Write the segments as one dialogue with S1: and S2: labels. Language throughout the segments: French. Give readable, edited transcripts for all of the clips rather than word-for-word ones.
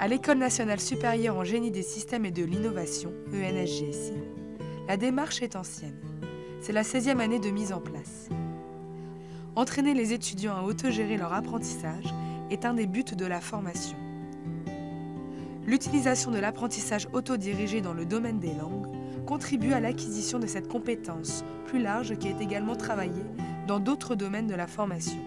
S1: À l'École nationale supérieure en génie des systèmes et de l'innovation, ENSGSI, la démarche est ancienne. C'est la 16e année de mise en place. Entraîner les étudiants à autogérer leur apprentissage est un des buts de la formation. L'utilisation de l'apprentissage autodirigé dans le domaine des langues contribue à l'acquisition de cette compétence plus large qui est également travaillée dans d'autres domaines de la formation.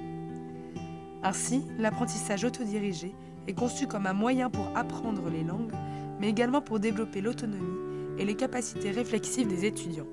S1: Ainsi, l'apprentissage autodirigé est conçu comme un moyen pour apprendre les langues, mais également pour développer l'autonomie et les capacités réflexives des étudiants.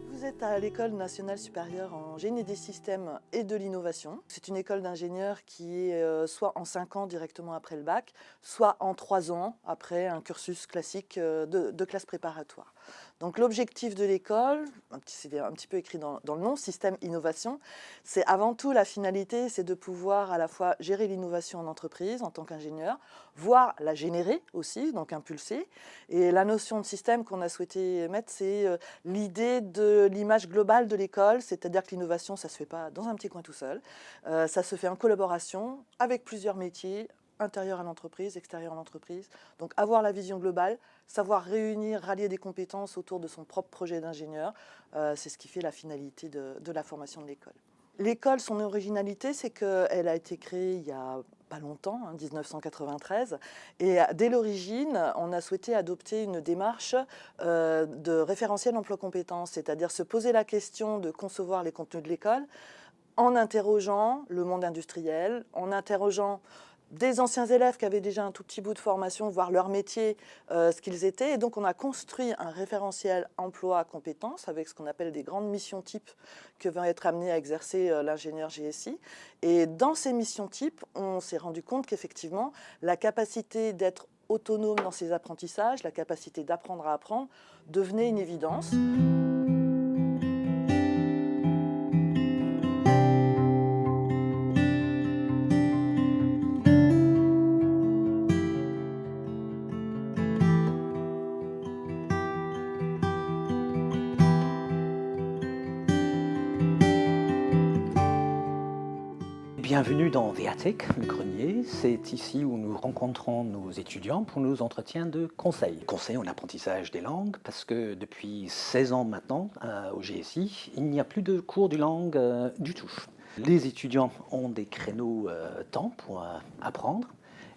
S2: Vous êtes à l'École nationale supérieure en génie des systèmes et de l'innovation. C'est une école d'ingénieurs qui est soit en 5 ans directement après le bac, soit en 3 ans après un cursus classique de classe préparatoire. Donc l'objectif de l'école, c'est un petit peu écrit dans le nom, système innovation, c'est avant tout la finalité, c'est de pouvoir à la fois gérer l'innovation en entreprise en tant qu'ingénieur, voire la générer aussi, donc impulser. Et la notion de système qu'on a souhaité mettre, c'est l'idée de l'image globale de l'école, c'est-à-dire que l'innovation, ça ne se fait pas dans un petit coin tout seul, ça se fait en collaboration avec plusieurs métiers, intérieur à l'entreprise, extérieur à l'entreprise. Donc avoir la vision globale, savoir réunir, rallier des compétences autour de son propre projet d'ingénieur, c'est ce qui fait la finalité de la formation de l'école. L'école, son originalité, c'est qu'elle a été créée il y a pas longtemps, 1993, et dès l'origine, on a souhaité adopter une démarche de référentiel emploi-compétences, c'est-à-dire se poser la question de concevoir les contenus de l'école en interrogeant le monde industriel, en interrogeant des anciens élèves qui avaient déjà un tout petit bout de formation, voir leur métier, ce qu'ils étaient. Et donc, on a construit un référentiel emploi à compétences avec ce qu'on appelle des grandes missions types que va être amené à exercer l'ingénieur GSI. Et dans ces missions types, on s'est rendu compte qu'effectivement, la capacité d'être autonome dans ses apprentissages, la capacité d'apprendre à apprendre, devenait une évidence.
S3: Bienvenue dans VATEC, le grenier. C'est ici où nous rencontrons nos étudiants pour nos entretiens de conseil. Conseil en apprentissage des langues, parce que depuis 16 ans maintenant, au GSI, il n'y a plus de cours de langue du tout. Les étudiants ont des créneaux temps pour apprendre.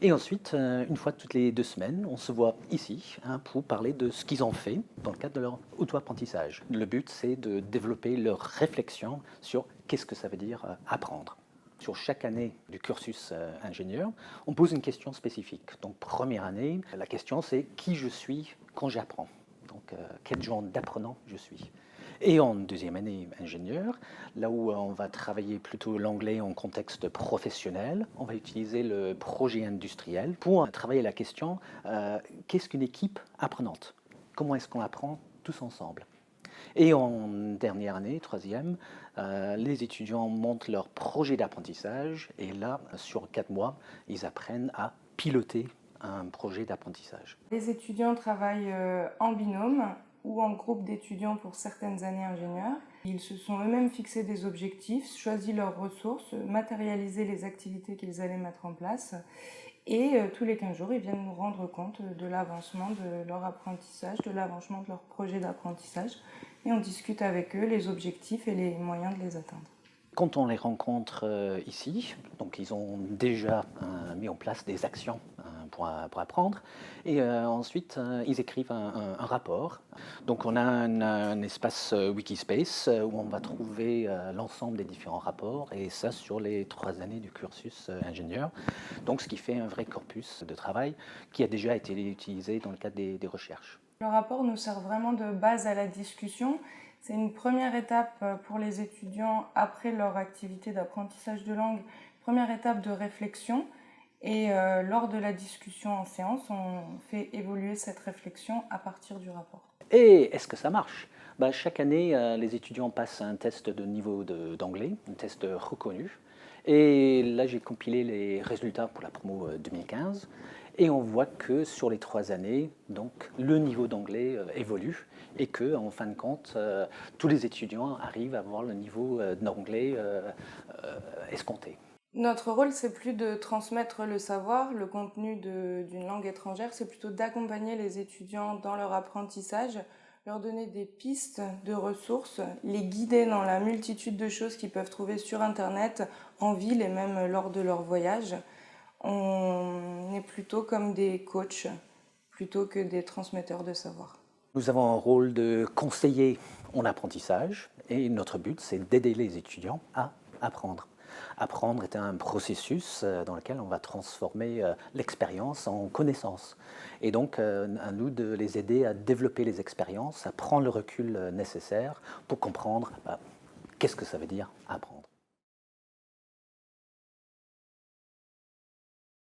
S3: Et ensuite, une fois toutes les 2 semaines, on se voit ici pour parler de ce qu'ils ont fait dans le cadre de leur auto-apprentissage. Le but, c'est de développer leur réflexion sur qu'est-ce que ça veut dire apprendre. Sur chaque année du cursus ingénieur, on pose une question spécifique. Donc, première année, la question c'est qui je suis quand j'apprends. Donc, quel genre d'apprenant je suis. Et en deuxième année ingénieur, là où on va travailler plutôt l'anglais en contexte professionnel, on va utiliser le projet industriel pour travailler la question qu'est-ce qu'une équipe apprenante? Comment est-ce qu'on apprend tous ensemble? Et en dernière année, troisième, les étudiants montent leur projet d'apprentissage et là, sur 4 mois, ils apprennent à piloter un projet d'apprentissage.
S4: Les étudiants travaillent en binôme ou en groupe d'étudiants pour certaines années ingénieurs. Ils se sont eux-mêmes fixés des objectifs, choisi leurs ressources, matérialisé les activités qu'ils allaient mettre en place. Et tous les 15 jours, ils viennent nous rendre compte de l'avancement de leur apprentissage, de l'avancement de leur projet d'apprentissage. Et on discute avec eux les objectifs et les moyens de les atteindre.
S3: Quand on les rencontre ici, donc ils ont déjà mis en place des actions pour apprendre, et ensuite ils écrivent un rapport. Donc on a un espace Wikispace où on va trouver l'ensemble des différents rapports, et ça sur les 3 années du cursus ingénieur. Donc ce qui fait un vrai corpus de travail qui a déjà été utilisé dans le cadre des recherches.
S4: Le rapport nous sert vraiment de base à la discussion. C'est une première étape pour les étudiants après leur activité d'apprentissage de langue, première étape de réflexion. Et lors de la discussion en séance, on fait évoluer cette réflexion à partir du rapport.
S3: Et est-ce que ça marche? Chaque année, les étudiants passent un test de niveau d'anglais, un test reconnu. Et là, j'ai compilé les résultats pour la promo 2015. Et on voit que sur les 3 années, donc, le niveau d'anglais évolue et que, en fin de compte, tous les étudiants arrivent à avoir le niveau d'anglais escompté.
S4: Notre rôle, c'est plus de transmettre le savoir, le contenu d'une langue étrangère, c'est plutôt d'accompagner les étudiants dans leur apprentissage, leur donner des pistes de ressources, les guider dans la multitude de choses qu'ils peuvent trouver sur Internet, en ville et même lors de leur voyage. On est plutôt comme des coachs, plutôt que des transmetteurs de savoir.
S3: Nous avons un rôle de conseiller en apprentissage et notre but, c'est d'aider les étudiants à apprendre. Apprendre est un processus dans lequel on va transformer l'expérience en connaissance. Et donc, à nous de les aider à développer les expériences, à prendre le recul nécessaire pour comprendre qu'est-ce que ça veut dire apprendre.